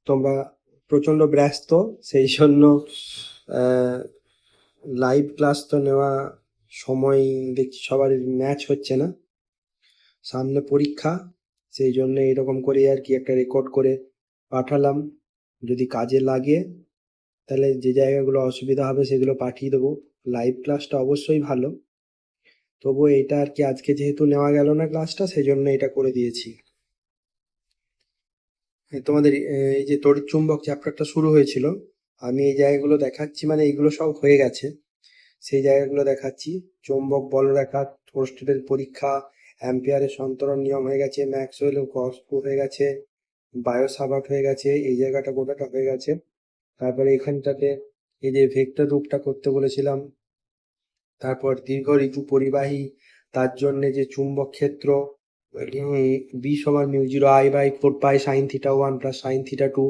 তোমরা প্রচণ্ড ব্যস্ত, সেই জন্য লাইভ ক্লাস তো নেওয়া সময় দেখছি সবার ম্যাচ হচ্ছে না, সামনে পরীক্ষা, সেই জন্য এরকম করে আর কি একটা রেকর্ড করে পাঠালাম। যদি কাজে লাগে তাহলে যে জায়গাগুলো অসুবিধা হবে সেগুলো পাঠিয়ে দেবো। লাইভ ক্লাসটা অবশ্যই ভালো, তবুও এটা আর কি আজকে যেহেতু নেওয়া গেল না ক্লাসটা, সেই জন্য এটা করে দিয়েছি। তোমাদের এই যে তড়িৎ চুম্বক চ্যাপ্টারটা শুরু হয়েছিল, আমি এই জায়গাগুলো দেখাচ্ছি, মানে এইগুলো সব হয়ে গেছে, সেই জায়গাগুলো দেখাচ্ছি। চৌম্বক বলরেখা, ফোরস্টেডের পরীক্ষা, অ্যাম্পিয়ারের সন্তরণ নিয়ম হয়ে গেছে, ম্যাক্সওয়েল ও গসপো হয়ে গেছে, বায়ো সাভার্ট হয়ে গেছে, এই জায়গাটা গোটাটা হয়ে গেছে। তারপরে এখানটাতে এই যে ভেক্টর রূপটা করতে বলেছিলাম, তারপর দীর্ঘ ঋতু পরিবাহী, তার জন্য যে চুম্বক ক্ষেত্র বি সমান mu zero I by 4 pi sine theta 1 plus sine theta 2,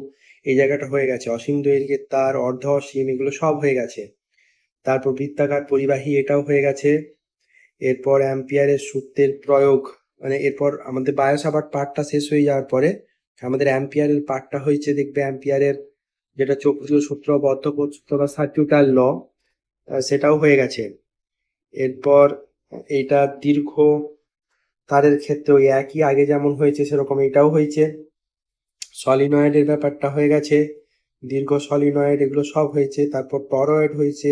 এই জায়গাটা হয়ে গেছে। অসীম দৈর্ঘ্যের তার, অর্ধ অসীম, এগুলো সব হয়ে গেছে। তারপর বৃত্তাকার পরিবাহী, এটাও হয়ে গেছে। এরপর অ্যাম্পিয়ারের সূত্রের প্রয়োগ, মানে এরপর আমাদের বায়ো সাভার্ট পার্টটা শেষ হয়ে যাওয়ার পরে আমাদের অ্যাম্পিয়ারের পার্টটা হয়েছে, দেখবে অ্যাম্পিয়ারের যেটা চক্রীয় সূত্র, বদ্ধপদ সূত্র বা সার্কিউটাল ল, সেটাও হয়ে গেছে। এরপর এইটা দীর্ঘ তারের ক্ষেত্রে ওই একই আগে যেমন হয়েছে সেরকম এটাও হয়েছে। সলিনয়েডের ব্যাপারটা হয়ে গেছে, দীর্ঘ সলিনয়েড, এগুলো সব হয়েছে। তারপর টরয়েড হয়েছে,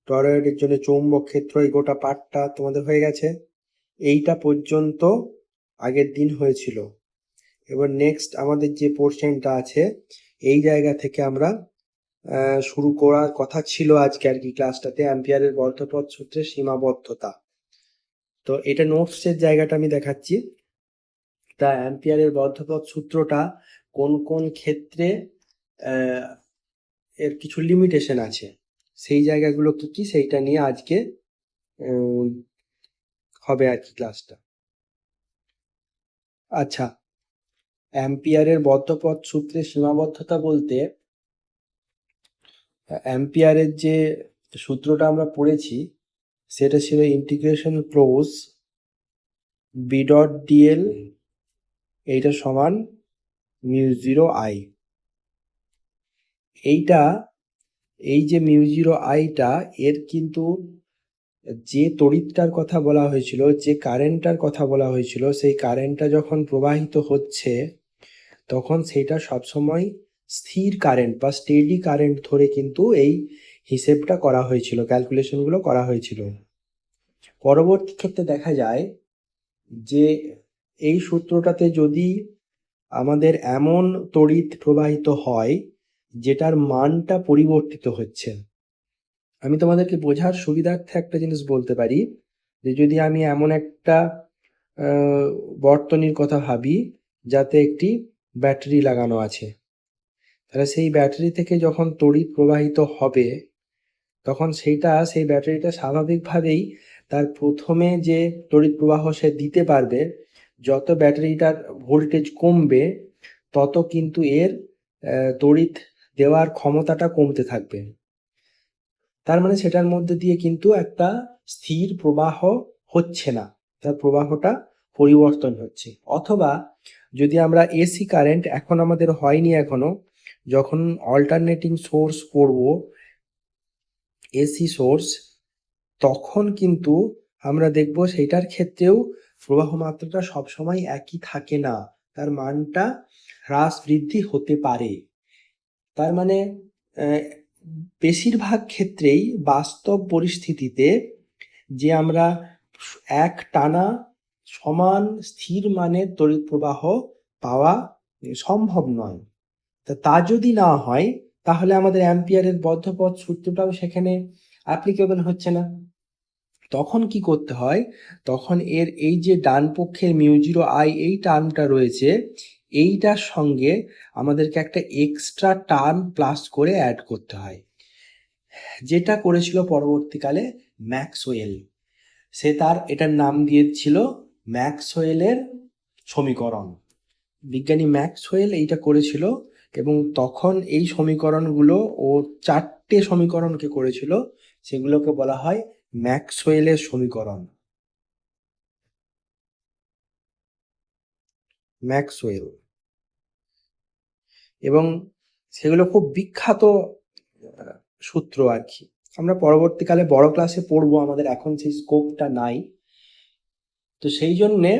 টরয়েডের জন্য চৌম্বক ক্ষেত্র, এই গোটা পার্টটা তোমাদের হয়ে গেছে। এইটা পর্যন্ত আগের দিন হয়েছিল। এবার নেক্সট আমাদের যে পোর্শনটা আছে, এই জায়গা থেকে আমরা শুরু করার কথা ছিল আজকে আর কি ক্লাসটাতে, অ্যাম্পিয়ারের বর্ধপথ সূত্রের সীমাবদ্ধতা। তো এটা নোটসের জায়গাটা আমি দেখাচ্ছি। তা অ্যাম্পিয়ারের বর্ধপথ সূত্রটা কোন কোন ক্ষেত্রে এর কিছু লিমিটেশন আছে, সেই জায়গাগুলো কি কি সেইটা নিয়ে আজকে হবে আর কি ক্লাসটা। আচ্ছা, অ্যাম্পিয়ারের বর্ধপথ সূত্রের সীমাবদ্ধতা বলতে, অ্যাম্পিয়ারের যে সূত্রটা আমরা পড়েছি সেটা ছিল integration close B dot dl, এইটা সমান মিউ জিরো আই। এইটা, এই যে মিউ জিরো আইটা, এর কিন্তু যে তড়িৎটার কথা বলা হয়েছিল, যে কারেন্টটার কথা বলা হয়েছিল, সেই কারেন্টটা যখন প্রবাহিত হচ্ছে তখন সেটা সবসময় স্থির কারেন্ট বা স্টেডি কারেন্ট ধরে কিন্তু এই হিসেবটা করা হয়েছিল, ক্যালকুলেশনগুলো করা হয়েছিল। পরবর্তী ক্ষেত্রে দেখা যায় যে এই সূত্রটাতে যদি আমাদের এমন তড়িৎ প্রবাহিত হয় যেটার মানটা পরিবর্তিত হচ্ছে, আমি তোমাদেরকে বোঝার সুবিধার্থে একটা জিনিস বলতে পারি, যে যদি আমি এমন একটা বর্তনীর কথা ভাবি যাতে একটি ব্যাটারি লাগানো আছে, তাহলে সেই ব্যাটারি থেকে যখন তড়িৎ প্রবাহিত হবে তখন সেই ব্যাটারিটা স্বাভাবিকভাবেই তার প্রথমে যে তড়িৎ প্রবাহ সে দিতে পারবে, যত ব্যাটারিটার ভোল্টেজ কমবে তত কিন্তু এর তড়িৎ দেওয়ার ক্ষমতাটা কমতে থাকবে। তার মানে সেটার মধ্যে দিয়ে কিন্তু একটা স্থির প্রবাহ হচ্ছে না, তার প্রবাহটা পরিবর্তন হচ্ছে। অথবা যদি আমরা এসি কারেন্ট, এখন আমাদের হয়নি এখনো, যখন অল্টারনেটিং সোর্স করব, এসি সোর্স, তখন কিন্তু আমরা দেখব সেইটার ক্ষেত্রেও প্রবাহ মাত্রাটা সবসময় একই থাকে না, তার মানটা হ্রাস বৃদ্ধি হতে পারে। তার মানে বেশিরভাগ ক্ষেত্রেই বাস্তব পরিস্থিতিতে যে আমরা এক টানা সমান স্থির মানের তড়িৎ প্রবাহ পাওয়া সম্ভব নয়। তা যদি না হয় তাহলে আমাদের অ্যাম্পিয়ারের বদ্ধপথ সূত্রটাও সেখানে অ্যাপ্লিকেবল হচ্ছে না। তখন কি করতে হয়, তখন এর এই যে ডান পক্ষের মিউ জিরো আই এই টার্মটা রয়েছে, এইটার সঙ্গে আমাদেরকে একটা এক্সট্রা টার্ম প্লাস করে অ্যাড করতে হয়, যেটা করেছিল পরবর্তীকালে ম্যাক্সওয়েল। সে তার এটার নাম দিয়েছিল ম্যাক্সওয়েলের সমীকরণ। বিজ্ঞানী ম্যাক্সওয়েল এইটা করেছিল, এবং তখন এই সমীকরণগুলো, ও 4টে সমীকরণকে করেছিল, সেগুলোকে বলা হয় ম্যাক্সওয়েলের সমীকরণ। ম্যাক্সওয়েল, এবং সেগুলো খুব বিখ্যাত সূত্র আর কি। আমরা পরবর্তীকালে বড় ক্লাসে পড়বো, আমাদের এখন সেই স্কোপটা নাই। তো সেই জন্যে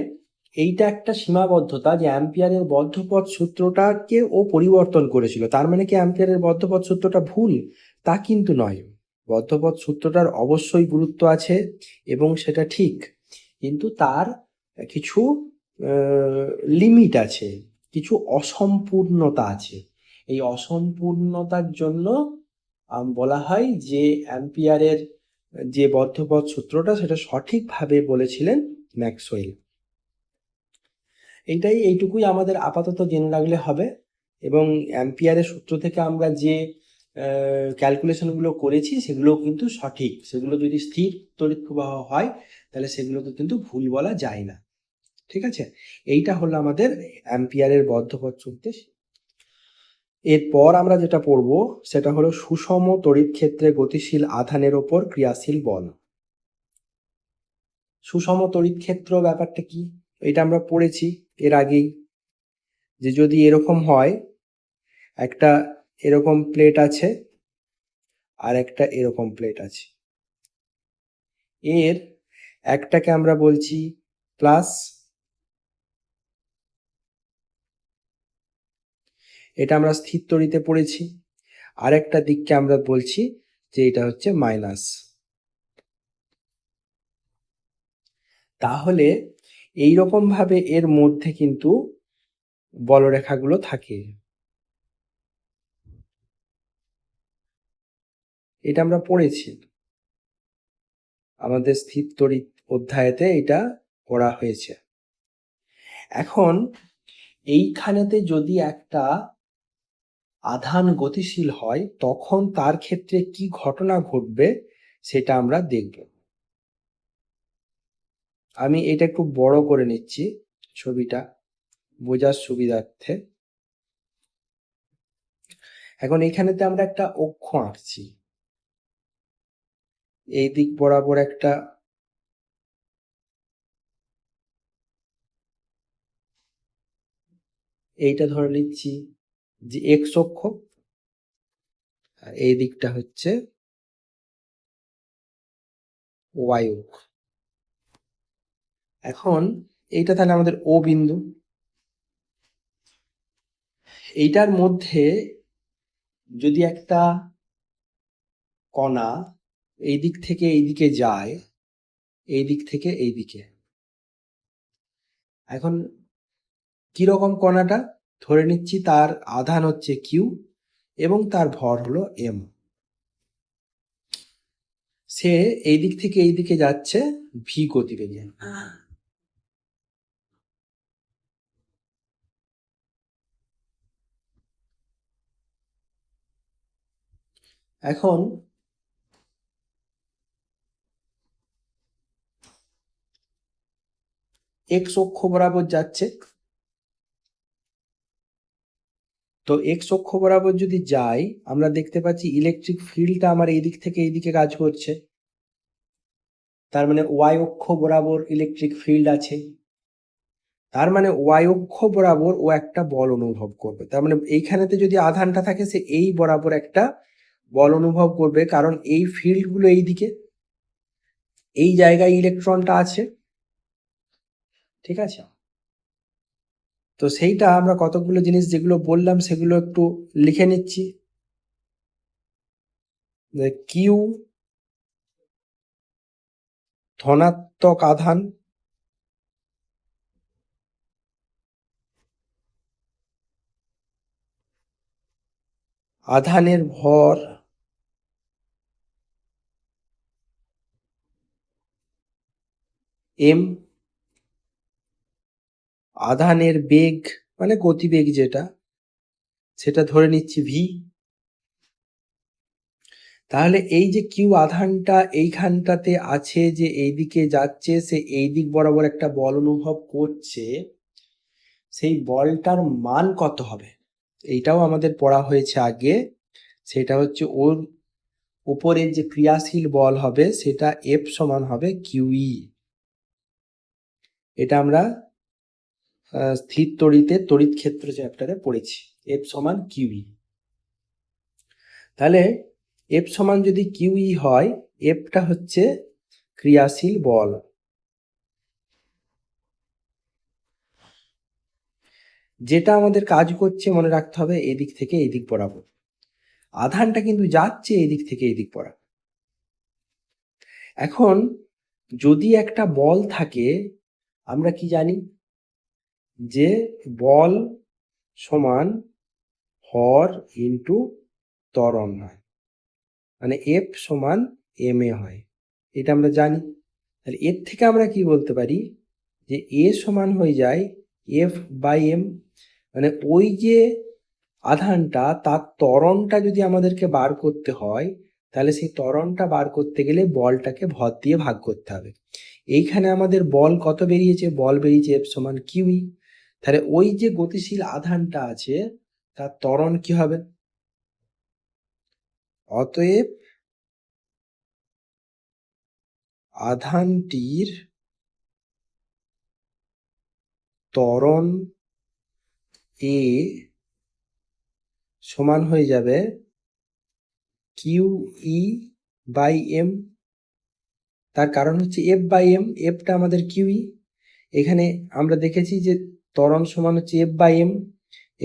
এইটা একটা সীমাবদ্ধতা যে অ্যাম্পিয়ারের বদ্ধপদ সূত্রটাকে ও পরিবর্তন করেছিল। তার মানে কি অ্যাম্পিয়ারের বদ্ধপদ সূত্রটা ভুল? তা কিন্তু নয়। বদ্ধপদ সূত্রটার অবশ্যই গুরুত্ব আছে এবং সেটা ঠিক, কিন্তু তার কিছু লিমিট আছে, কিছু অসম্পূর্ণতা আছে। এই অসম্পূর্ণতার জন্য বলা হয় যে অ্যাম্পিয়ারের যে বদ্ধপদ সূত্রটা সেটা সঠিকভাবে বলেছিলেন ম্যাক্সওয়েল। এইটুকুই আমাদের আপাতত জেনে রাখলে হবে। এবং অ্যাম্পিয়ারের সূত্র থেকে আমরা যে ক্যালকুলেশনগুলো করেছি সেগুলো কিন্তু সঠিক। সেগুলো যদি স্থির তড়িৎ প্রবাহ হয় তাহলে সেগুলোকে কিন্তু ভুল বলা যায় না। ঠিক আছে, এইটা হলো আমাদের অ্যাম্পিয়ারের বদ্ধপদ সূত্র। এরপর আমরা যেটা পড়ব সেটা হলো সুষম তড়িৎ ক্ষেত্রে গতিশীল আধানের ওপর ক্রিয়াশীল বল। সুষম তড়িৎ ক্ষেত্র ব্যাপারটা কি এটা আমরা পড়েছি এর আগেই, যে যদি এরকম হয়, একটা এরকম প্লেট আছে আর একটা এরকম প্লেট আছে, এর একটাকে আমরা বলছি প্লাস, এটা আমরা স্থির তড়িতে পড়েছি, আর একটা দিককে আমরা বলছি যে এটা হচ্ছে মাইনাস। তাহলে এইরকম ভাবে এর মধ্যে কিন্তু বলরেখাগুলো থাকে। এটা আমরা পড়েছি আমাদের স্থির তড়িৎ অধ্যায়েতে, এটা পড়া হয়েছে। এখন এইখানেতে যদি একটা আধান গতিশীল হয় তখন তার ক্ষেত্রে কি ঘটনা ঘটবে সেটা আমরা দেখব। আমি এটা একটু বড় করে নিচ্ছি ছবিটা বোঝার সুবিধার্থে। এখন এইখানেতে আমরা একটা অক্ষ আঁকছি, এই দিক বরাবর একটা, এইটা ধরে নিচ্ছি যে এক্স অক্ষ, আর এই দিকটা হচ্ছে ওয়াই অক্ষ। এখন এইটা তাহলে আমাদের ও বিন্দু। এইটার মধ্যে যদি একটা কণা এই দিক থেকে এই দিকে যায়, এই দিক থেকে এই দিকে, এখন কিরকম কণাটা, ধরে নিচ্ছি তার আধান হচ্ছে কিউ এবং তার ভর হলো এম। সে এই দিক থেকে এই দিকে যাচ্ছে ভি গতিবেগে। এখন এক্স অক্ষ বরাবর যাচ্ছে, তো এক্স অক্ষ বরাবর যদি যাই আমরা দেখতে পাচ্ছি ইলেকট্রিক ফিল্ডটা আমার এই দিক থেকে এই দিকে কাজ করছে। তার মানে ওয়াই অক্ষ বরাবর ইলেকট্রিক ফিল্ড আছে, তার মানে ওয়াই অক্ষ বরাবর ও একটা বল অনুভব করবে। তার মানে এইখানেতে যদি আধানটা থাকে সে এই বরাবর একটা বল অনুভব করবে, কারণ এই ফিল্ডগুলো এই দিকে, এই জায়গায় ইলেকট্রনটা আছে। ঠিক আছে, তো সেইটা আমরা কতগুলো জিনিস যেগুলো বললাম সেগুলো একটু লিখে নিচ্ছি। কিউ ধনাত্মক আধান, আধানের ভর, এম, আধানের বেগ মানে গতিবেগ যেটা, সেটা ধরে নিচ্ছি ভি। তাহলে এই যে কিউ আধানটা এইখানটাতে আছে, যে এইদিকে যাচ্ছে, সে এই দিক বরাবর একটা বল অনুভব করছে, সেই বলটার মান কত হবে এইটাও আমাদের পড়া হয়েছে আগে। সেটা হচ্ছে ওর উপরের যে ক্রিয়াশীল বল হবে সেটা এফ সমান হবে কিউই। এটা আমরা স্থির তড়িতে তড়িৎ ক্ষেত্র চ্যাপ্টারে পড়েছি, এফ সমান কিউই। তাহলে এফ সমান যদি কিউই হয়, এফটা হচ্ছে ক্রিয়াশীল বল। যেটা আমাদের কাজ করছে মনে রাখতে হবে এদিক থেকে এই দিক বরাবর, আধানটা কিন্তু যাচ্ছে এদিক থেকে এই দিক বরাবর। এখন যদি একটা বল থাকে, আমরা কি জানি যে বল সমান ভর ইন্টু ত্বরণ হয়, মানে এফ সমান এম এ হয়, এটা আমরা জানি। তাহলে এর থেকে আমরা কি বলতে পারি যে এ সমান হয়ে যায় এফ বাই এম, মানে ওই যে আধানটা তার ত্বরণটা যদি আমাদেরকে বার করতে হয়, তাহলে সেই ত্বরণটা বার করতে গেলে বলটাকে ভর দিয়ে ভাগ করতে হবে। এইখানে আমাদের বল কত বেরিয়েছে, বল বেরিয়েছে এফ সমান কিউই। তাহলে ওই যে গতিশীল আধানটা আছে তার ত্বরণ কি হবে, অতএব আধানটির ত্বরণ এ সমান হয়ে যাবে কিউ ই বাই এম। তার কারণ হচ্ছে এফ বাই এম, এফটা আমাদের কিউই। এখানে আমরা দেখেছি যে ত্বরণ সমান হচ্ছে এফ বাই এম,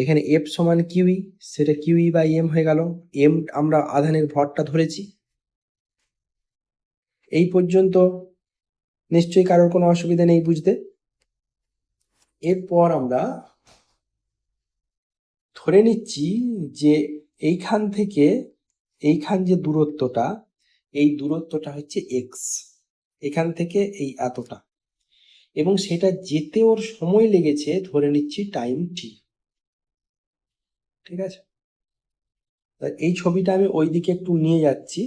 এখানে এফ সমান কিউই, সেটা কিউই বাই এম হয়ে গেল। এম আমরা আধানের ভরটা ধরেছি। এই পর্যন্ত নিশ্চয়ই কারোর কোনো অসুবিধা নেই বুঝতে। এরপর আমরা ধরে নিচ্ছি যে এইখান থেকে এইখান যে দূরত্বটা, এই দূরত্বটা হচ্ছে এক্স, এখান থেকে এই এতটা, এবং সেটা যেতে ওর সময় লেগেছে ধরে নিচ্ছি টাইম টি। ঠিক আছে, এই ছবিটা আমি ওইদিকে একটু নিয়ে যাচ্ছি।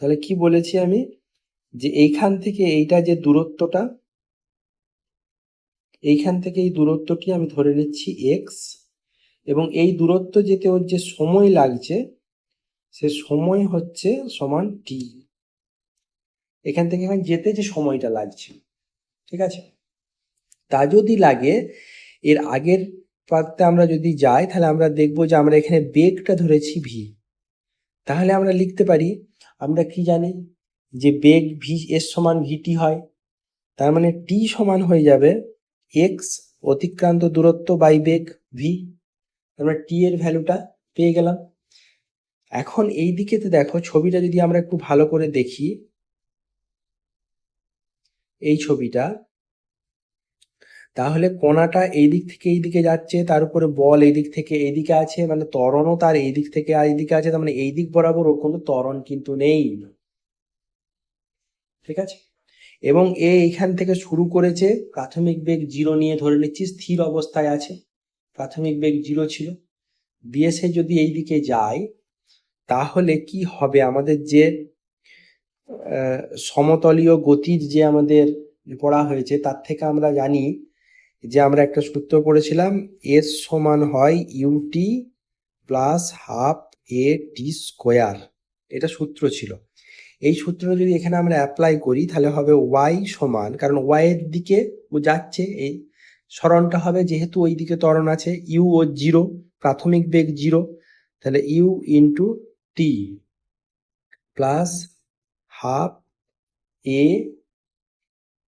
তাহলে কি বলেছি আমি, যে এইখান থেকে এইটা যে দূরত্বটা, এইখান থেকে এই দূরত্বটি আমি ধরে নিচ্ছি এক্স, এবং এই দূরত্ব যেতে ওর যে সময় লাগছে সে সময় হচ্ছে সমান টি, এখান থেকে এখানে যেতে যে সময়টা লাগছে। ঠিক আছে, তা যদি লাগে এর আগের পার্টে আমরা যদি যাই, তাহলে আমরা দেখবো যে আমরা এখানে বেগটা ধরেছি ভি। তাহলে আমরা লিখতে পারি, আমরা কি জানি যে বেগ ভি এর সমান ভিটি হয়, তার মানে টি সমান হয়ে যাবে এক্স অতিক্রান্ত দূরত্ব বাই বেগ ভি। আমরা টি এর ভ্যালুটা পেয়ে গেলাম। এখন এই দিকেতে দেখো ছবিটা যদি আমরা একটু ভালো করে দেখি, এই ছবিটা, তাহলে কণাটা এই দিক থেকে এই দিকে যাচ্ছে, তার উপরে বল এই দিক থেকে এই দিকে আছে, মানে ত্বরণও তার এই দিক থেকে এই দিকে আছে, তার মানে এই দিক বরাবর ওর কোনো ত্বরণ কিন্তু নেই। ঠিক আছে, এবং এইখান থেকে শুরু করেছে, প্রাথমিক বেগ 0 নিয়ে ধরে নিচ্ছি স্থির অবস্থায় আছে, প্রাথমিক বেগ 0 ছিল, দিয়ে সে যদি এই দিকে যায় তাহলে কি হবে, আমাদের যে সমতলীয় গতির যে আমাদের পড়া হয়েছে তার থেকে আমরা জানি যে আমরা একটা সূত্র পড়েছিলাম, এস সমান হয় UT plus half a t square, এটা সূত্র ছিল। এই সূত্রটা যদি এখানে আমরা অ্যাপ্লাই করি তাহলে হবে ওয়াই সমান, কারণ ওয়াই এর দিকে ও যাচ্ছে, এই সরণটা হবে যেহেতু ওই দিকে ত্বরণ আছে, ইউ ও 0, প্রাথমিক বেগ 0, তাহলে u into t plus half a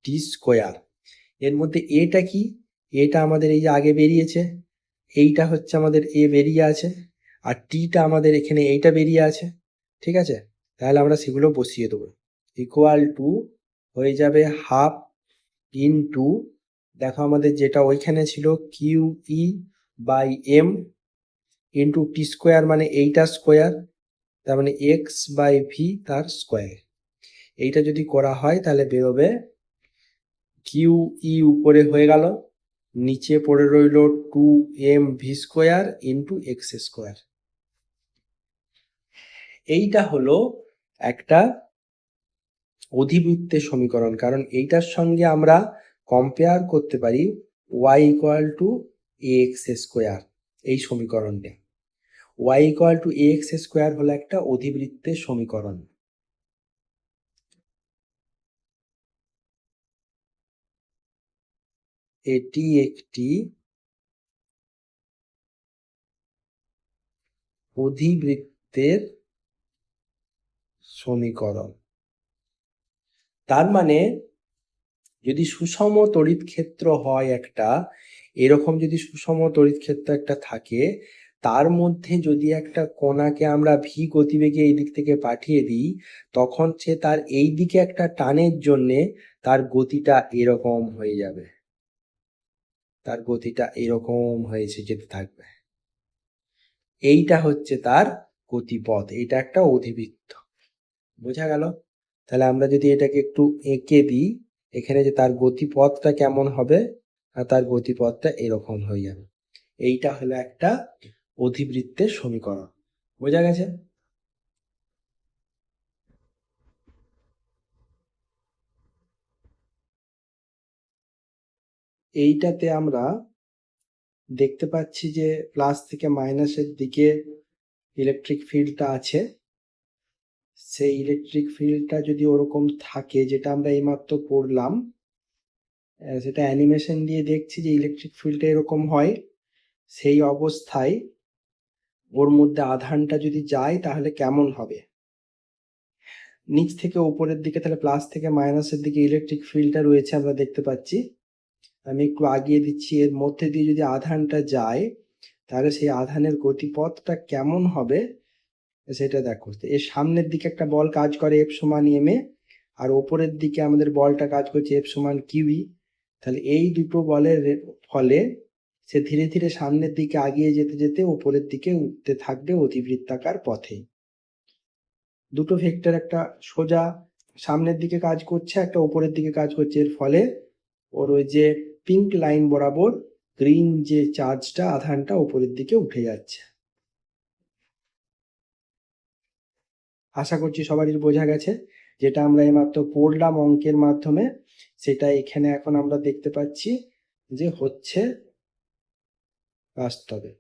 t square. এর মধ্যে এটা কি, এটা আমাদের এই যে আগে বেরিয়েছে, এইটা হচ্ছে আমাদের এ বেরিয়ে আছে, আর টিটা আমাদের এখানে এইটা বেরিয়ে আছে। ঠিক আছে, তাহলে আমরা সেগুলো বসিয়ে দেবো, ইকুয়াল টু হয়ে যাবে হাফ ইনটু, দেখো আমাদের যেটা ওইখানে ছিল q E by m into t square, মানে এইটা স্কোয়ার, তার মানে এক্স বাই ভি তার স্কোয়ার। এইটা যদি করা হয় তাহলে বেরোবে কিউ ই উপরে হয়ে গেল, নিচে পড়ে রইল 2m V square into x square. এইটা হলো একটা অধিবৃত্তের সমীকরণ, কারণ এইটার সঙ্গে আমরা কম্পেয়ার করতে পারি y equal to ax square. এই সমীকরণটা y equal to ax square হলো একটা অধিবৃত্তের সমীকরণ। এটি একটি অধিবৃত্তের সমীকরণ। তার মানে যদি সুষম তড়িৎ ক্ষেত্র হয় একটা, এরকম যদি সুষম তড়িৎ ক্ষেত্র একটা থাকে, তার মধ্যে যদি একটা কণাকে আমরা ভি গতিবেগে এই দিক থেকে পাঠিয়ে দিই, তখন সে তার এই দিকে একটা টানের জন্যে তার গতিটা এরকম হয়ে যাবে, তার গতিটা এরকম হয়েছে যেতে থাকবে। এইটা হচ্ছে তার গতিপথ, এইটা একটা অধিবৃত্ত। বোঝা গেল? তাহলে আমরা যদি এটাকে একটু এঁকে দিই, এখানে যে তার গতিপথটা কেমন হবে, আর তার গতিপথটা এরকম হয়ে যাবে। এইটা হলো একটা অধিবৃত্তের সমীকরণ। বোঝা গেছে? এইটাতে আমরা দেখতে পাচ্ছি যে প্লাস থেকে মাইনাসের দিকে ইলেকট্রিক ফিল্ডটা আছে। সেই ইলেকট্রিক ফিল্ডটা যদি ওরকম থাকে, যেটা আমরা এইমাত্র পড়লাম, সেটা অ্যানিমেশন দিয়ে দেখছি যে ইলেকট্রিক ফিল্ডটা এরকম হয়। সেই অবস্থায় ওর মধ্যে আধানটা যদি যায় তাহলে কেমন হবে। নিচ থেকে উপরের দিকে, তাহলে প্লাস থেকে মাইনাসের দিকে ইলেকট্রিক ফিল্ডটা রয়েছে আমরা দেখতে পাচ্ছি। আমি একটু আগিয়ে দিচ্ছি, এর মধ্যে দিয়ে যদি আধানটা যায় তাহলে সেই আধানের গতিপথটা কেমন হবে সেটা দেখো। এর সামনের দিকে একটা বল কাজ করে এফ সমান এম এ, আর ওপরের দিকে আমাদের বলটা কাজ করছে এফ সমান কিউই। তাহলে এই দুটো বলের ফলে সে ধীরে ধীরে সামনের দিকে আগিয়ে যেতে যেতে উপরের দিকে উঠতে থাকবে অধিবৃত্তাকার পথে। দুটো ভেক্টর, একটা সোজা সামনের দিকে কাজ করছে, একটা উপরের দিকে কাজ করছে। এর ফলে ওর ওই যে পিঙ্ক লাইন বরাবর গ্রিন যে চার্জটা, আধানটা উপরের দিকে উঠে যাচ্ছে। আশা করছি সবারই বোঝা গেছে। যেটা আমরা এইমাত্র পড়লাম অঙ্কের মাধ্যমে, সেটা এখানে এখন আমরা দেখতে পাচ্ছি যে হচ্ছে বাস্তবে।